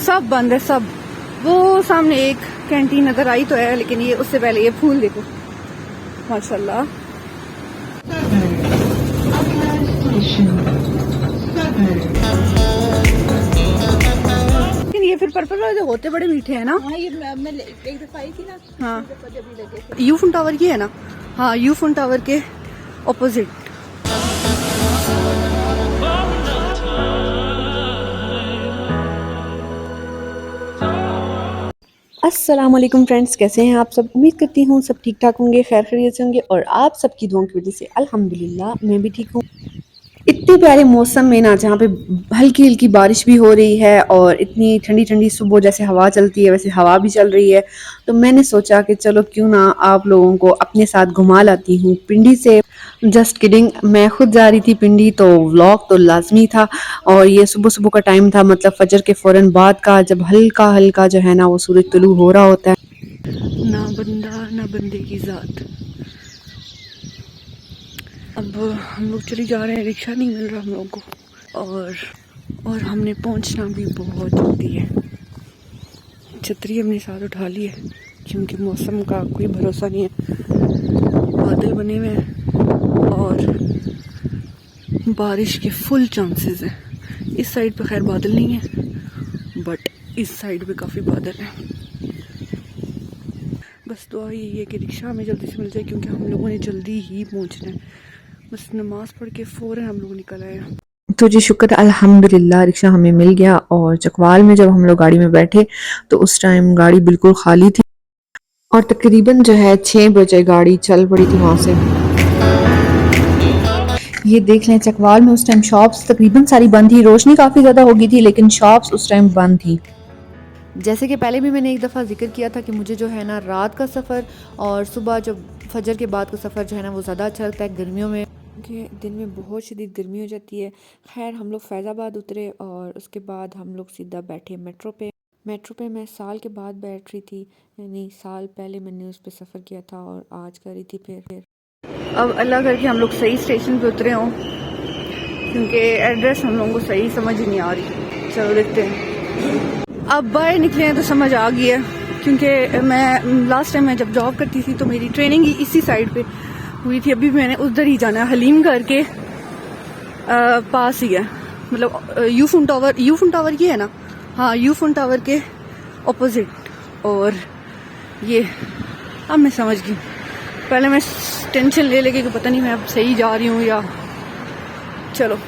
सब बंद है सब। वो सामने एक कैंटीन नजर आई तो है, लेकिन ये उससे पहले ये फूल देखो माशाल्लाह। लेकिन ये फिर पर्पल वाले होते बड़े मीठे हैं ना। हाँ, ये मैं एक दफा आई थी ना। हाँ, जब भी लगे थे। यूफोन टावर ये है ना। हाँ, यूफोन टावर के ऑपोजिट। अस्सलाम वालेकुम फ्रेंड्स, कैसे हैं आप सब। उम्मीद करती हूँ सब ठीक ठाक होंगे, खैर खैरियत से होंगे और आप सबकी दुआओं की वजह से अल्हम्दुलिल्लाह मैं भी ठीक हूँ। इतने प्यारे मौसम में ना, जहाँ पे हल्की हल्की बारिश भी हो रही है और इतनी ठंडी ठंडी सुबह जैसे हवा चलती है वैसे हवा भी चल रही है, तो मैंने सोचा कि चलो क्यों ना आप लोगों को अपने साथ घुमा लाती हूँ पिंडी से। जस्ट किडिंग, मैं खुद जा रही थी पिंडी तो व्लॉग तो लाजमी था। और ये सुबह सुबह का टाइम था, मतलब फजर के फौरन बाद का, जब हल्का हल्का जो है ना वो सूरज तुलू हो रहा होता है। ना बंदा ना बंदे की जात। अब हम लोग चली जा रहे हैं, रिक्शा नहीं मिल रहा हम लोगों को, और हमने पहुंचना भी बहुत जल्दी है। छतरी हमने साथ उठा ली है क्योंकि मौसम का कोई भरोसा नहीं है। बादल बने हुए हैं और बारिश के फुल चांसेस हैं। इस साइड पे खैर बादल नहीं है, बट इस साइड पे काफ़ी बादल है। बस दुआ यही है कि रिक्शा हमें जल्दी से मिल जाए, क्योंकि हम लोगों ने जल्दी ही पहुंचना है। बस नमाज पढ़ के फ़ौरन हम लोग निकल आए हैं। तो जी शुक्र अल्हम्दुलिल्लाह, रिक्शा हमें मिल गया। और चकवाल में जब हम लोग गाड़ी में बैठे तो उस टाइम गाड़ी बिल्कुल खाली थी और तकरीबन जो है 6 बजे गाड़ी चल पड़ी थी वहाँ से। ये देख लें, चकवाल में उस टाइम शॉप्स तकरीबन सारी बंद थी। रोशनी काफ़ी ज़्यादा हो गई थी लेकिन शॉप्स उस टाइम बंद थी। जैसे कि पहले भी मैंने एक दफ़ा जिक्र किया था कि मुझे जो है ना रात का सफ़र और सुबह जो फजर के बाद का सफ़र जो है ना वो ज़्यादा अच्छा लगता है गर्मियों में, क्योंकि दिन में बहुत शदीद गर्मी हो जाती है। खैर हम लोग फैज़ाबाद उतरे और उसके बाद हम लोग सीधा बैठे मेट्रो पे। मैं साल के बाद बैठ रही थी, यानी साल पहले मैंने उस पर सफ़र किया था और आज कर रही थी फिर। अब अल्लाह करके हम लोग सही स्टेशन पे उतरे हों, क्योंकि एड्रेस हम लोगों को सही समझ ही नहीं आ रही। चलो देखते हैं। अब बाहर निकले हैं तो समझ आ गई है, क्योंकि मैं लास्ट टाइम मैं जब जॉब करती थी तो मेरी ट्रेनिंग ही इसी साइड पे हुई थी। अभी मैंने उधर ही जाना है, हलीम करके पास ही है, मतलब यूफोन टावर ये है ना। हाँ, यूफोन टावर के ऑपोजिट। और ये अब मैं समझ गई। पहले मैं टेंशन ले लेके कि पता नहीं मैं अब सही जा रही हूँ या। चलो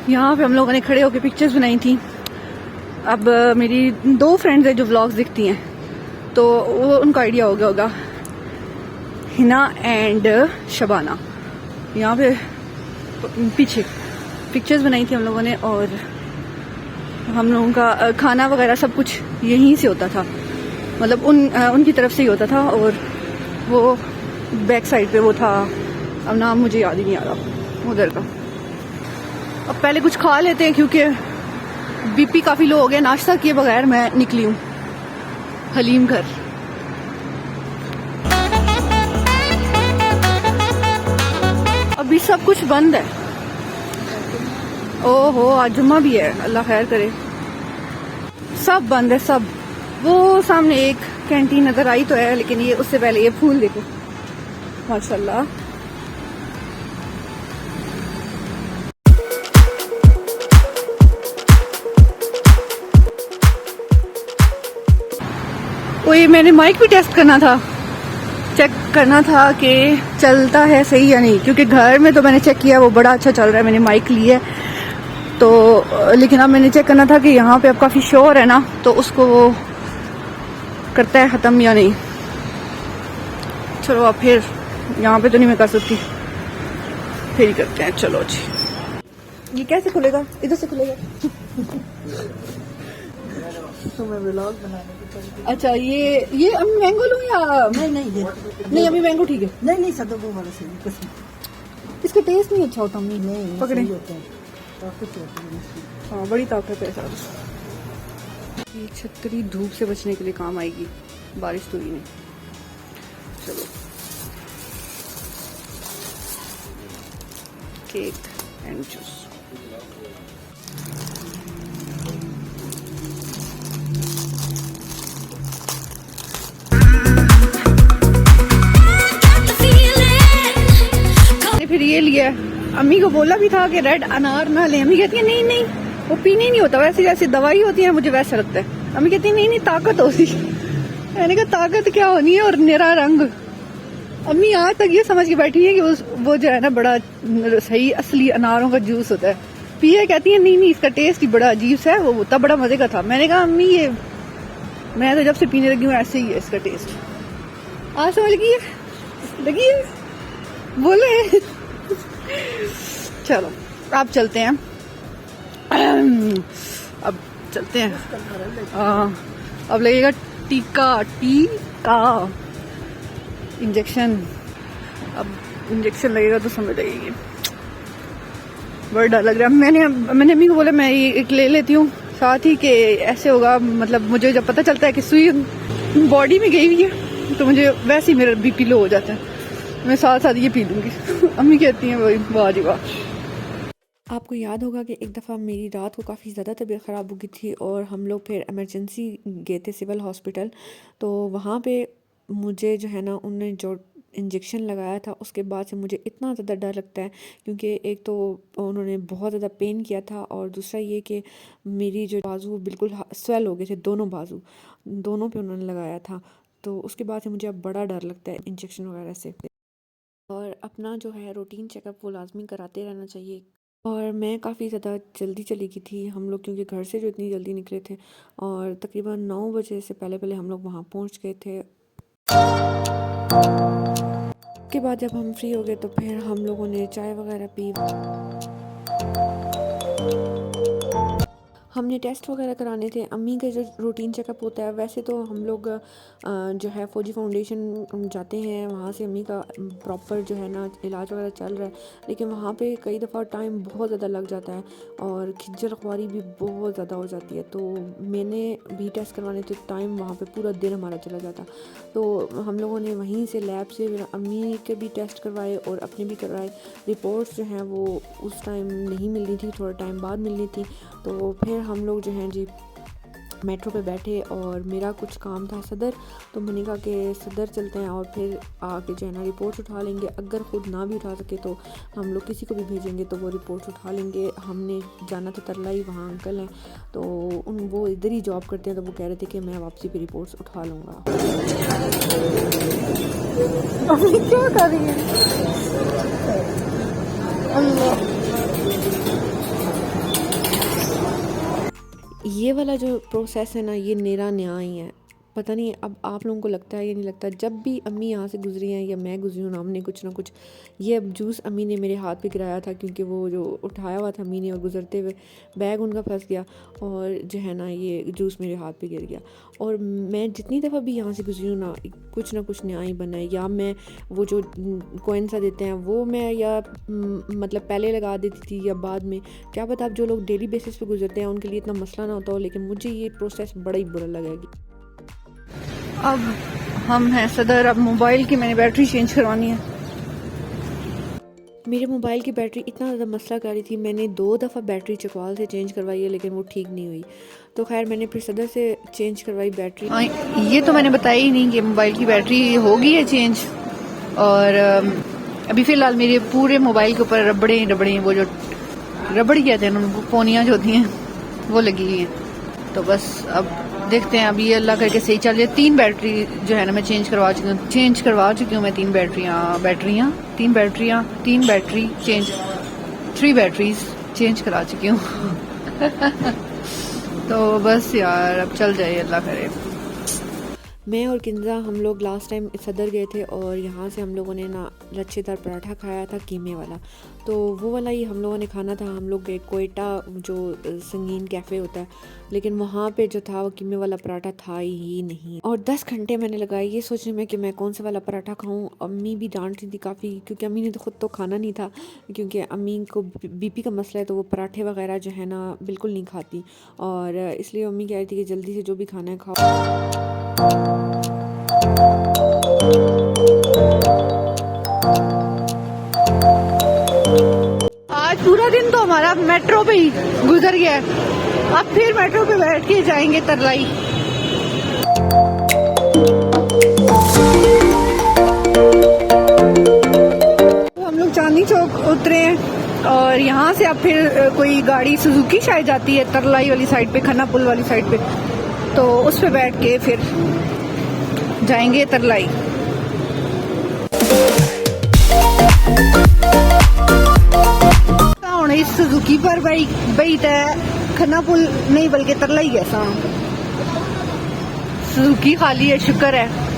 यहाँ पे हम लोगों ने खड़े होकर पिक्चर्स बनाई थी। अब मेरी 2 फ्रेंड्स हैं जो व्लॉग्स दिखती हैं, तो वो उनको आइडिया हो गया होगा। हिना एंड शबाना यहाँ पे पीछे पिक्चर्स बनाई थी हम लोगों ने, और हम लोगों का खाना वगैरह सब कुछ यहीं से होता था, मतलब उनकी तरफ से ही होता था। और वो बैक साइड पे वो था, अब नाम मुझे याद ही नहीं आ रहा उधर का। अब पहले कुछ खा लेते हैं क्योंकि बीपी काफ़ी लो हो गया। नाश्ता किए बगैर मैं निकली हूँ हलीम घर। अभी सब कुछ बंद है। ओहो, आज जुम्मा भी है, अल्लाह खैर करे। सब बंद है सब। वो सामने एक कैंटीन नजर आई तो है, लेकिन ये उससे पहले ये फूल देखो माशाल्लाह। ये मैंने माइक भी टेस्ट करना था, चेक करना था कि चलता है सही या नहीं, क्योंकि घर में तो मैंने चेक किया वो बड़ा अच्छा चल रहा है, मैंने माइक ली है तो। लेकिन अब मैंने चेक करना था कि यहाँ पे अब काफ़ी शोर है ना, तो उसको वो करता है ख़त्म या नहीं। चलो अब फिर यहाँ पे तो नहीं मैं कर सकती, फिर ही करते हैं। चलो जी, ये कैसे खुलेगा? इधर से खुलेगा। तो मैं व्लॉग बनाने की चलती। अच्छा, ये अभी मैंगो लूँ या नहीं अभी मैंगो ठीक है। नहीं सदों वाला सही। इसका टेस्ट नहीं अच्छा होता। नहीं पकड़े होते हैं। हाँ, बड़ी ताकत है साथ। ये छतरी धूप से बचने के लिए काम आएगी, बारिश तो ही नहीं। चलो केक एंड जूस। फिर ये लिया, अम्मी को बोला भी था कि रेड अनार ना ले, अम्मी कहती है नहीं नहीं वो पीने नहीं होता, वैसे जैसे दवाई होती है मुझे वैसा लगता है। अम्मी कहती है नहीं नहीं ताकत होती। मैंने कहा ताकत क्या होनी है और निरा रंग। अम्मी आज तक ये समझ के बैठी है कि वो जो है ना बड़ा सही असली अनारों का जूस होता है। पिए कहती है नहीं नहीं इसका टेस्ट ही बड़ा अजीब सा है, वो होता बड़ा मजे का था। मैंने कहा अम्मी ये मैं तो जब से पीने लगी हूँ ऐसे ही है इसका टेस्ट। आज समझ लगी है बोले। चलो अब चलते हैं, अब चलते हैं। अब लगेगा टीका इंजेक्शन। अब इंजेक्शन लगेगा तो समझ आएगी। बड़ा डर लग रहा है। मैंने अम्मी को बोला मैं ये एक ले लेती हूँ साथ ही, कि ऐसे होगा मतलब मुझे जब पता चलता है कि सुई बॉडी में गई हुई है तो मुझे वैसे ही मेरा बीपी लो हो जाता है। मैं साथ साथ ये पी लूंगी। अम्मी कहती हैं वही वाह जी वाह। आपको याद होगा कि एक दफ़ा मेरी रात को काफ़ी ज़्यादा तबीयत ख़राब हो गई थी और हम लोग फिर इमरजेंसी गए थे सिविल हॉस्पिटल। तो वहाँ पे मुझे जो है ना उन्होंने जो इंजेक्शन लगाया था उसके बाद से मुझे इतना ज़्यादा डर लगता है, क्योंकि एक तो उन्होंने बहुत ज़्यादा पेन किया था और दूसरा ये कि मेरी जो बाजू बिल्कुल स्वेल हो गए थे, दोनों बाजू दोनों पे उन्होंने लगाया था। तो उसके बाद से मुझे अब बड़ा डर लगता है इंजेक्शन वगैरह से। और अपना जो है रूटीन चेकअप वो लाजमी कराते रहना चाहिए। और मैं काफ़ी ज़्यादा जल्दी चली गई थी हम लोग, क्योंकि घर से जो इतनी जल्दी निकले थे और तकरीबन 9 बजे से पहले हम लोग वहाँ पहुँच गए थे। उसके बाद जब हम फ्री हो गए तो फिर हम लोगों ने चाय वगैरह पी, हमने टेस्ट वगैरह कराने थे। अम्मी का जो रूटीन चेकअप होता है वैसे तो हम लोग जो है फौजी फाउंडेशन जाते हैं, वहाँ से अम्मी का प्रॉपर जो है ना इलाज वगैरह चल रहा है, लेकिन वहाँ पे कई दफ़ा टाइम बहुत ज़्यादा लग जाता है और खिज्जर ख्वारी भी बहुत ज़्यादा हो जाती है। तो मैंने भी टेस्ट करवाने थे, टाइम वहाँ पे पूरा दिन हमारा चला जाता। तो हम लोगों ने वहीं से लैब से अम्मी के भी टेस्ट करवाए और अपने भी करवाए। रिपोर्ट्स जो हैं वो उस टाइम नहीं मिलनी थी, थोड़ा टाइम बाद मिलनी थी। तो फिर हम लोग जो हैं जी मेट्रो पे बैठे और मेरा कुछ काम था सदर, तो मैंने कहा कि सदर चलते हैं और फिर आके जो है ना रिपोर्ट्स उठा लेंगे। अगर ख़ुद ना भी उठा सके तो हम लोग किसी को भी भेजेंगे तो वो रिपोर्ट्स उठा लेंगे। हमने जाना था तरलाई, वहाँ अंकल हैं तो वो इधर ही जॉब करते हैं, तो वो कह रहे थे कि मैं वापसी पे रिपोर्ट्स उठा लूँगा। क्या कर रही है अल्लाह। ये वाला जो प्रोसेस है ना ये मेरा नया ही है, पता नहीं अब आप लोगों को लगता है या नहीं लगता। जब भी अम्मी यहाँ से गुजरी हैं या मैं गुजरी हूँ ना, हमने कुछ ना कुछ ये अब जूस अम्मी ने मेरे हाथ पे गिराया था, क्योंकि वो जो उठाया हुआ था अम्मी ने और गुजरते हुए बैग उनका फंस गया और जो है ना ये जूस मेरे हाथ पे गिर गया। और मैं जितनी दफ़ा भी यहाँ से गुजरी हूँ ना कुछ नया ही बना है। या मैं वो जो कॉइन सा देते हैं वो मैं या मतलब पहले लगा देती थी या बाद में, क्या पता। अब जो लोग डेली बेसिस पे गुजरते हैं उनके लिए इतना मसला ना होता हो, लेकिन मुझे ये प्रोसेस बड़ा ही बुरा लगेगी। अब हम हैं सदर, अब मोबाइल की मैंने बैटरी चेंज करवानी है। मेरे मोबाइल की बैटरी इतना ज़्यादा मसला कर रही थी, मैंने 2 दफ़ा बैटरी चकवाल से चेंज करवाई है लेकिन वो ठीक नहीं हुई। तो खैर मैंने फिर सदर से चेंज करवाई बैटरी। ये तो मैंने बताया ही नहीं कि मोबाइल की बैटरी हो गई है चेंज। और अभी फ़िलहाल मेरे पूरे मोबाइल के ऊपर रबड़े वो जो रबड़ कहते हैं उनको, पोनियाँ जो होती हैं वो लगी हुई हैं। तो बस अब देखते हैं, अभी अल्लाह करके सही चल जाए। 3 बैटरी जो है ना मैं चेंज करवा चुकी हूँ मैं 3 बैटरी चेंज 3 बैटरीज चेंज करा चुकी हूँ। तो बस यार अब चल जाए अल्लाह करे। मैं और किंजा हम लोग लास्ट टाइम सदर गए थे और यहाँ से हम लोगों ने ना लच्छेदार पराठा खाया था कीमे वाला। तो वो वाला ही हम लोगों ने खाना था। हम लोग गए कोयटा, जो संगीन कैफ़े होता है, लेकिन वहाँ पे जो था वो कीमे वाला पराठा था ही नहीं। और 10 घंटे मैंने लगाए ये सोचने में कि मैं कौन सा वाला पराठा खाऊं। अम्मी भी डांट रही थी काफ़ी, क्योंकि अम्मी ने तो खुद तो खाना नहीं था, क्योंकि अम्मी को बीपी का मसला है, तो वो पराठे वगैरह जो है ना बिल्कुल नहीं खाती। और इसलिए अम्मी कह रही थी कि जल्दी से जो भी खाना है खाओ। आज पूरा दिन तो हमारा मेट्रो पे ही गुजर गया है। अब फिर मेट्रो पे बैठ के जाएंगे तरलाई। तो हम लोग चांदनी चौक उतरे हैं और यहाँ से अब फिर कोई गाड़ी सुजुकी शायद जाती है तरलाई वाली साइड पे, खन्ना पुल वाली साइड पे, तो उस पे बैठ के फिर जाएंगे तरलाई। इस सुजुकी पर बई खन्ना पुल नहीं बल्कि तरलाई ऐसा सुजुकी खाली है, शुक्र है।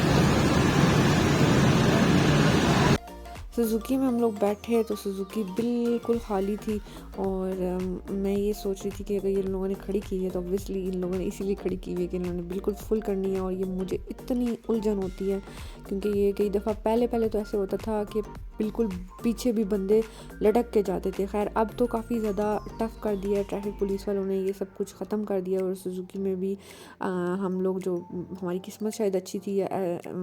सुजुकी में हम लोग बैठे तो सुजुकी बिल्कुल खाली थी। और मैं ये सोच रही थी कि अगर ये लोगों ने खड़ी की है तो ऑब्वियसली इन लोगों ने इसीलिए खड़ी की हुई है कि इन्होंने बिल्कुल फुल करनी है। और ये मुझे इतनी उलझन होती है, क्योंकि ये कई दफ़ा पहले तो ऐसे होता था कि बिल्कुल पीछे भी बंदे लटक के जाते थे। खैर अब तो काफ़ी ज़्यादा टफ़ कर दिया है, ट्रैफिक पुलिस वालों ने ये सब कुछ ख़त्म कर दिया। और सुजुकी में भी हम लोग, जो हमारी किस्मत शायद अच्छी थी,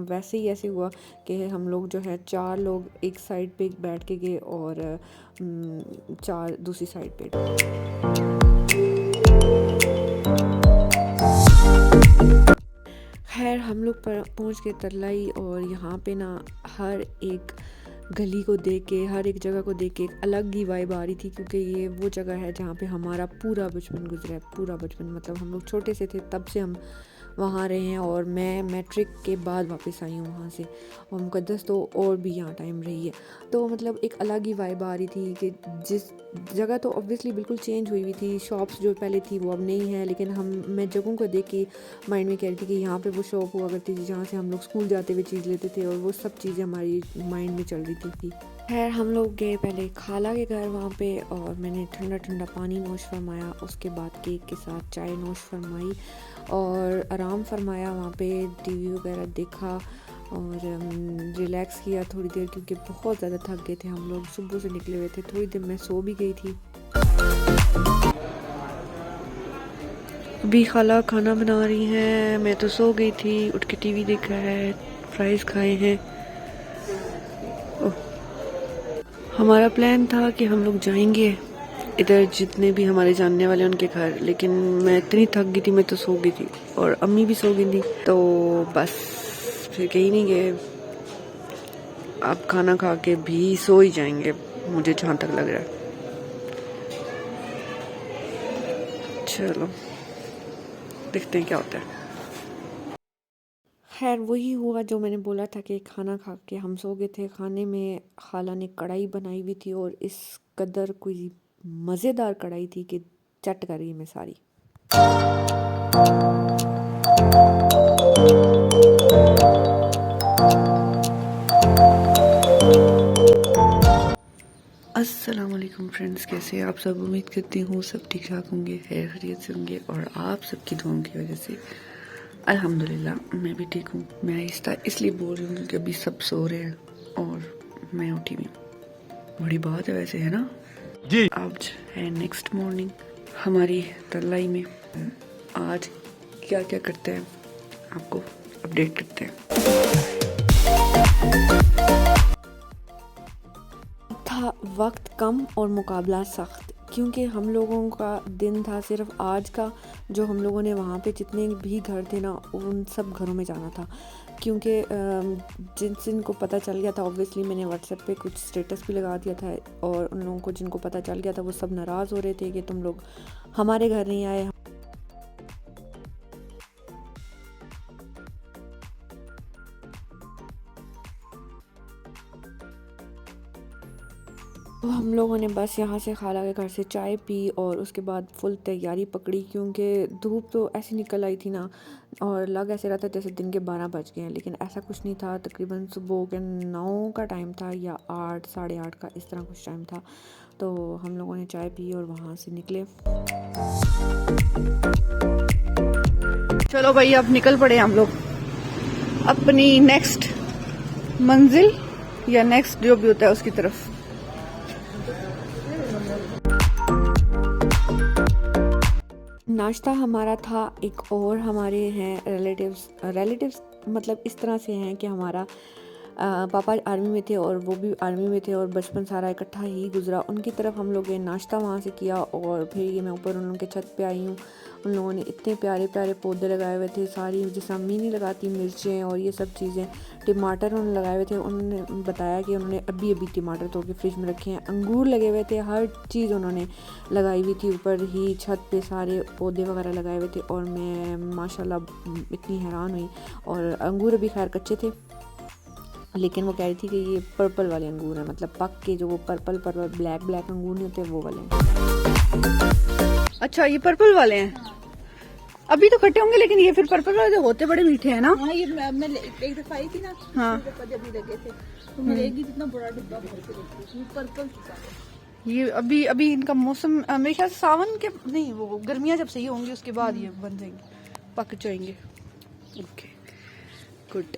वैसे ही ऐसे हुआ कि हम लोग जो है 4 लोग एक साइड पे बैठ के गए और 4 दूसरी साइड पे। खैर हम लोग पहुंच गए तरलाई। और यहाँ पे ना हर एक गली को देख के, हर एक जगह को देख के एक अलग ही वाइब आ रही थी, क्योंकि ये वो जगह है जहाँ पे हमारा पूरा बचपन गुजरा है। पूरा बचपन मतलब हम लोग छोटे से थे तब से हम वहाँ रहे हैं। और मैं मैट्रिक के बाद वापस आई हूँ वहाँ से, और मुकद्दस तो और भी यहाँ टाइम रही है। तो मतलब एक अलग ही वाइब आ रही थी कि जिस जगह तो ऑब्वियसली बिल्कुल चेंज हुई हुई थी। शॉप्स जो पहले थी वो अब नहीं है, लेकिन मैं जगहों को देख के माइंड में कह रही थी कि यहाँ पे वो शॉप हुआ करती थी जहाँ से हम लोग स्कूल जाते हुए चीज़ लेते थे, और वो सब चीज़ें हमारी माइंड में चल रही थी। खैर हम लोग गए पहले खाला के घर वहाँ पे, और मैंने ठंडा ठंडा पानी नोश फरमाया। उसके बाद केक के साथ चाय नोश फरमाई और आराम फरमाया। वहाँ पे टीवी वगैरह देखा और रिलैक्स किया थोड़ी देर, क्योंकि बहुत ज़्यादा थक गए थे हम लोग, सुबह से निकले हुए थे। थोड़ी देर मैं सो भी गई थी। अभी खाला खाना बना रही हैं, मैं तो सो गई थी। उठ के टीवी देखा है, फ्राइज़ खाए हैं। हमारा प्लान था कि हम लोग जाएंगे इधर जितने भी हमारे जानने वाले उनके घर, लेकिन मैं इतनी थक गई थी, मैं तो सो गई थी और अम्मी भी सो गई थी। तो बस फिर कहीं नहीं गए। अब खाना खा के भी सो ही जाएंगे मुझे जहाँ तक लग रहा है। चलो देखते हैं क्या होता है। खैर वही हुआ जो मैंने बोला था कि खाना खा के हम सो गए थे। खाने में खाला ने कढ़ाई बनाई हुई थी, और इस कदर कोई मज़ेदार कढ़ाई थी कि चट कर रही मैं सारी। अस्सलाम वालेकुम फ्रेंड्स, कैसे आप सब? उम्मीद करती हूँ सब ठीक ठाक होंगे, खैर खैरियत से होंगे, और आप सबकी दुआओं की वजह से अल्हम्दुलिल्लाह मैं भी ठीक हूँ। मैं आहिस्ता इसलिए बोल रही हूँ क्योंकि अभी सब सो रहे हैं और मैं उठी हुई। बड़ी बात है वैसे, है ना जी। आज है नेक्स्ट मॉर्निंग हमारी तरलाई में। आज क्या क्या करते हैं आपको अपडेट करते हैं। था वक्त कम और मुकाबला सख्त, क्योंकि हम लोगों का दिन था सिर्फ आज का। जो हम लोगों ने वहाँ पे जितने भी घर थे ना, उन सब घरों में जाना था, क्योंकि जिनको पता चल गया था, ऑब्वियसली मैंने व्हाट्सएप पे कुछ स्टेटस भी लगा दिया था, और उन लोगों को जिनको पता चल गया था वो सब नाराज़ हो रहे थे कि तुम लोग हमारे घर नहीं आए। तो हम लोगों ने बस यहाँ से खाला के घर से चाय पी और उसके बाद फुल तैयारी पकड़ी, क्योंकि धूप तो ऐसी निकल आई थी ना, और लग ऐसे रहा था जैसे दिन के 12 बज गए हैं, लेकिन ऐसा कुछ नहीं था। तकरीबन सुबह के 9 का टाइम था या 8 साढ़े 8 का, इस तरह कुछ टाइम था। तो हम लोगों ने चाय पी और वहाँ से निकले। चलो भाई अब निकल पड़े हम लोग अपनी नेक्स्ट मंजिल या नेक्स्ट जो भी होता है उसकी तरफ। नाश्ता हमारा था, एक और हमारे हैं रिलेटिव्स मतलब इस तरह से हैं कि हमारा पापा आर्मी में थे और वो भी आर्मी में थे और बचपन सारा इकट्ठा ही गुजरा। उनकी तरफ हम लोग नाश्ता वहाँ से किया और फिर ये मैं ऊपर उन लोगों के छत पे आई हूँ। उन लोगों ने इतने प्यारे प्यारे पौधे लगाए हुए थे, सारी जैसे अम्मी नहीं लगाती मिर्चें और ये सब चीज़ें। टमाटर उन्होंने लगाए हुए थे, उन्होंने बताया कि उन्होंने अभी टमाटर तोड़ के फ्रिज में रखे हैं। अंगूर लगे हुए थे, हर चीज़ उन्होंने लगाई हुई थी, ऊपर ही छत पे सारे पौधे वगैरह लगाए हुए थे। और मैं माशाल्लाह इतनी हैरान हुई। और अंगूर अभी खैर कच्चे थे, लेकिन वो कह रही थी कि ये पर्पल वाले अंगूर हैं, मतलब पक के जो वो पर्पल ब्लैक अंगूर नहीं होते वो वाले। अच्छा ये पर्पल वाले हैं। अभी तो खट्टे होंगे, लेकिन ये फिर पर्पल वाले होते बड़े मीठे हैं ना। हाँ, ये मैं एक दफा आई थी ना। हाँ अभी लगे थे तो मैं एक इतना बड़ा डिब्बा भर के रखी थी पर्पल। ये अभी इनका मौसम मेरे ख्याल से सावन के नहीं, वो गर्मियाँ जब सही होंगी उसके बाद ये बन जाएंगे, पक जाएंगे। Okay good.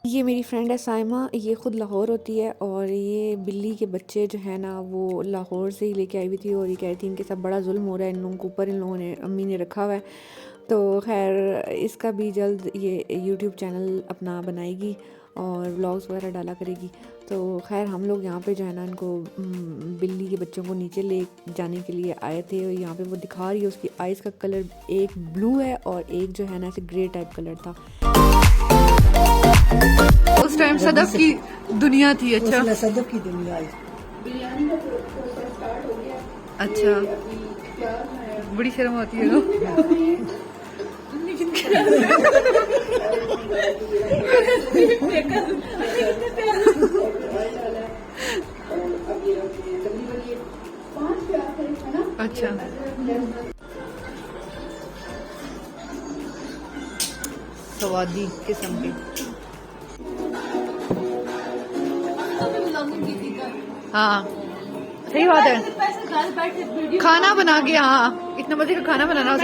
ये मेरी फ्रेंड है साइमा, ये ख़ुद लाहौर होती है और ये बिल्ली के बच्चे जो है ना वो लाहौर से ही लेके आई हुई थी और ये कह रही थी इनके साथ बड़ा जुल्म हो रहा है इन लोगों के ऊपर, इन लोगों ने अम्मी ने रखा हुआ है। तो खैर इसका भी जल्द ये यूट्यूब चैनल अपना बनाएगी और व्लॉग्स वगैरह डाला करेगी। तो खैर हम लोग यहाँ पे जो है ना इनको बिल्ली के बच्चों को नीचे ले जाने के लिए आए थे और यहाँ पे वो दिखा रही है उसकी आइज़ का कलर एक ब्लू है और एक जो है ना ऐसे ग्रे टाइप कलर था। उस टाइम सदफ की दुनिया थी। अच्छा सदफ की दुनिया आई। अच्छा बड़ी शर्म आती है ना। अच्छा स्वादी किस्म के। हाँ सही बात है, खाना बना के। हाँ इतना मजे का खाना बनाना हो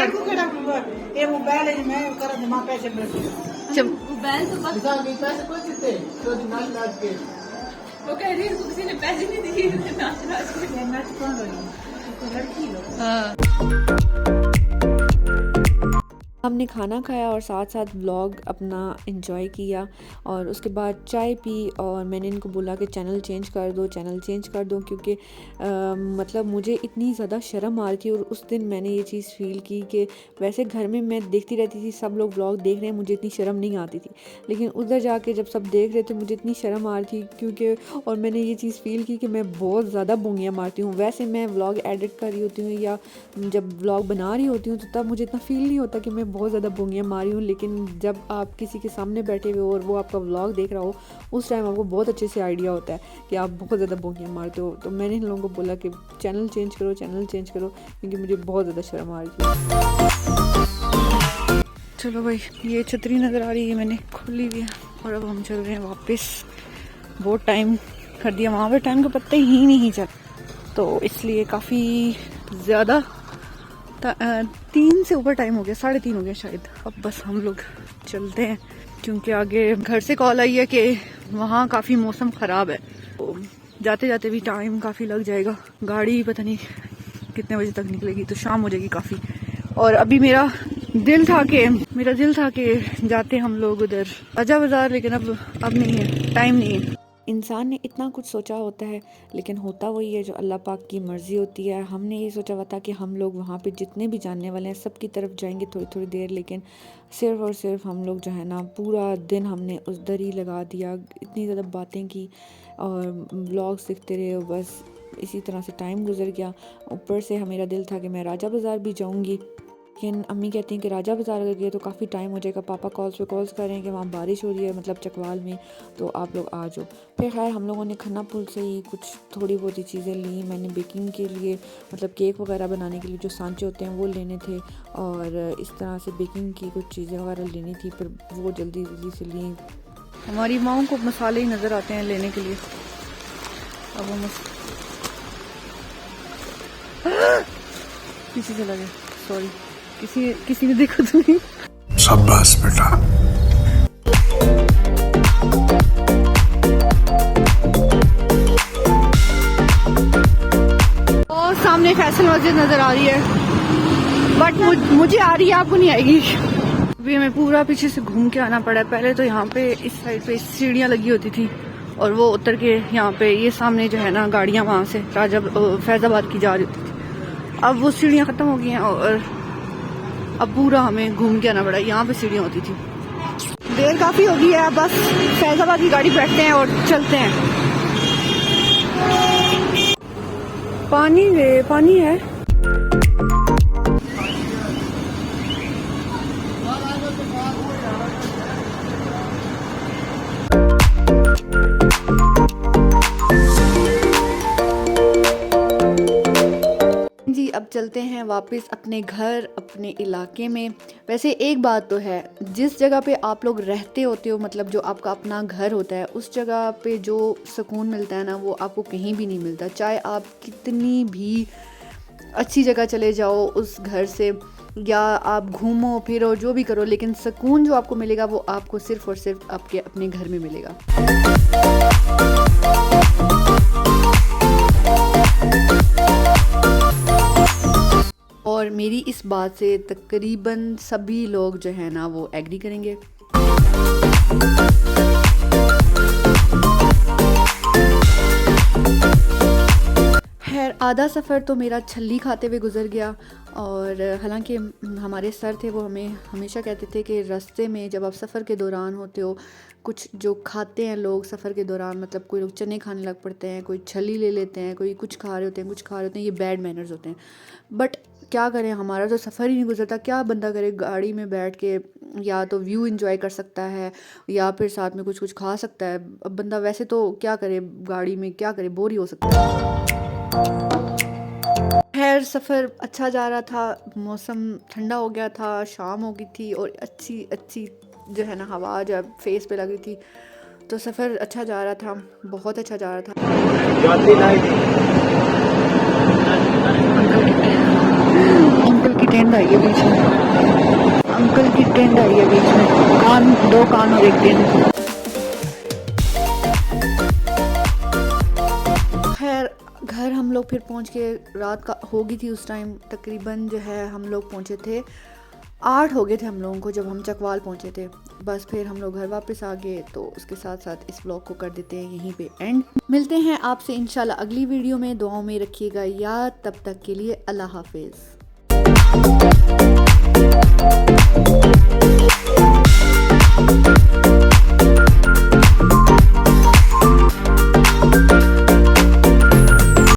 वो कह रही है किसी ने पैसे नहीं दिए हमने खाना खाया और साथ साथ व्लॉग अपना एंजॉय किया और उसके बाद चाय पी और मैंने इनको बोला कि चैनल चेंज कर दो क्योंकि मतलब मुझे इतनी ज़्यादा शर्म आ रही थी। और उस दिन मैंने ये चीज़ फ़ील की कि वैसे घर में मैं देखती रहती थी सब लोग व्लॉग देख रहे हैं, मुझे इतनी शर्म नहीं आती थी, लेकिन उधर जाके जब सब देख रहे थे मुझे इतनी शर्म आ रही थी क्योंकि और मैंने ये चीज़ फ़ील की कि मैं बहुत ज़्यादा बोंगियाँ मारती हूँ। वैसे मैं व्लॉग एडिट कर रही होती हूँ या जब व्लॉग बना रही होती हूँ तो तब मुझे इतना फ़ील नहीं होता कि मैं बहुत ज़्यादा बोंगियाँ मारी हूँ, लेकिन जब आप किसी के सामने बैठे हुए हो और वो आपका व्लॉग देख रहा हो उस टाइम आपको बहुत अच्छे से आइडिया होता है कि आप बहुत ज़्यादा बोंगियाँ मारते हो। तो मैंने इन लोगों को बोला कि चैनल चेंज करो क्योंकि मुझे बहुत ज़्यादा शर्म आ रही थी। चलो भाई ये छतरी नज़र आ रही है, मैंने खोली हुई है और अब हम चल रहे हैं वापस। बहुत टाइम कर दिया, वहाँ पे टाइम का पत्ता ही नहीं चल, तो इसलिए काफ़ी ज़्यादा 3 से ऊपर टाइम हो गया, 3:30 हो गया शायद। अब बस हम लोग चलते हैं क्योंकि आगे घर से कॉल आई है कि वहाँ काफ़ी मौसम ख़राब है, तो जाते जाते भी टाइम काफ़ी लग जाएगा। गाड़ी पता नहीं कितने बजे तक निकलेगी, तो शाम हो जाएगी काफ़ी। और अभी मेरा दिल था कि जाते हम लोग उधर अजा बाज़ार, लेकिन अब नहीं है, टाइम नहीं है। इंसान ने इतना कुछ सोचा होता है लेकिन होता वही है जो अल्लाह पाक की मर्ज़ी होती है। हमने ये सोचा हुआ था कि हम लोग वहाँ पे जितने भी जानने वाले हैं सब की तरफ जाएंगे थोड़ी थोड़ी देर, लेकिन सिर्फ़ और सिर्फ हम लोग जो है ना पूरा दिन हमने उस दर ही लगा दिया। इतनी ज़्यादा बातें की और व्लॉग्स देखते रहे, बस इसी तरह से टाइम गुजर गया। ऊपर से मेरा दिल था कि मैं राजा बाज़ार भी जाऊँगी, लेकिन अम्मी कहती हैं कि राजा बाज़ार अगर गए तो काफ़ी टाइम हो जाएगा। पापा कॉल्स पे कॉल्स कर रहे हैं कि वहाँ बारिश हो रही है, मतलब चकवाल में, तो आप लोग आ जाओ। फिर खैर हम लोगों ने खन्ना पुल से ही कुछ थोड़ी बहुत ही चीज़ें ली। मैंने बेकिंग के लिए, मतलब केक वगैरह बनाने के लिए जो सांचे होते हैं वो लेने थे, और इस तरह से बेकिंग की कुछ चीज़ें वगैरह लेनी थी, फिर वो जल्दी जल्दी से ली। हमारी माओं को मसाले ही नज़र आते हैं लेने के लिए। अब वो पीछे चला गया, सॉरी, किसी ने देखा तो नहीं। शाबाश बेटा। और सामने फैसल मस्जिद नजर आ रही है, बट मुझे आ रही है, आपको नहीं आएगी। अभी हमें पूरा पीछे से घूम के आना पड़ा है। पहले तो यहाँ पे इस साइड पे सीढ़ियाँ लगी होती थी, और वो उतर के यहाँ पे ये सामने जो है ना गाड़ियाँ वहाँ से फैजाबाद की जा रही होती थी। अब वो सीढ़ियाँ खत्म हो गई हैं और अब पूरा हमें घूम के आना पड़ा। यहाँ पे सीढ़ियाँ होती थी। देर काफ़ी हो गई है, अब बस फैजाबाद की गाड़ी बैठते हैं और चलते हैं। पानी है। जी अब चलते हैं वापस अपने घर, अपने इलाके में। वैसे एक बात तो है, जिस जगह पे आप लोग रहते होते हो, मतलब जो आपका अपना घर होता है, उस जगह पे जो सुकून मिलता है ना, वो आपको कहीं भी नहीं मिलता। चाहे आप कितनी भी अच्छी जगह चले जाओ उस घर से, या आप घूमो फिरो जो भी करो, लेकिन सुकून जो आपको मिलेगा वो आपको सिर्फ़ और सिर्फ आपके अपने घर में मिलेगा। और मेरी इस बात से तकरीबन सभी लोग जो है ना वो एग्री करेंगे। खैर आधा सफ़र तो मेरा छल्ली खाते हुए गुजर गया। और हालांकि हमारे सर थे वो हमें हमेशा कहते थे कि रास्ते में जब आप सफ़र के दौरान होते हो, कुछ जो खाते हैं लोग सफ़र के दौरान, मतलब कोई लोग चने खाने लग पड़ते हैं, कोई छली ले लेते हैं, कोई कुछ खा रहे होते हैं, कुछ खा रहे होते हैं, ये बैड मैनर्स होते हैं। बट क्या करें, हमारा तो सफ़र ही नहीं गुजरता। क्या बंदा करे, गाड़ी में बैठ के या तो व्यू एंजॉय कर सकता है या फिर साथ में कुछ खा सकता है। अब बंदा वैसे तो क्या करे, गाड़ी में क्या करे, बोर ही हो सकता है। खैर सफ़र अच्छा जा रहा था, मौसम ठंडा हो गया था, शाम हो गई थी और अच्छी अच्छी जो है ना हवा जब फेस पे लग रही थी, तो सफ़र अच्छा जा रहा था, बहुत अच्छा जा रहा था। अंकल की टेंट आई है बीच में, अंकल की टेंट आई है बीच में, दो कान और एक टेंट। खैर घर हम लोग फिर पहुंच के, रात का हो गई थी उस टाइम, तकरीबन जो है हम लोग पहुंचे थे 8 हो गए थे हम लोगों को जब हम चकवाल पहुंचे थे। बस फिर हम लोग घर वापस आ गए। तो उसके साथ साथ इस व्लॉग को कर देते हैं यहीं पे एंड। मिलते हैं आपसे इंशाल्लाह अगली वीडियो में। दुआओं में रखिएगा याद। तब तक के लिए अल्लाह हाफिज़।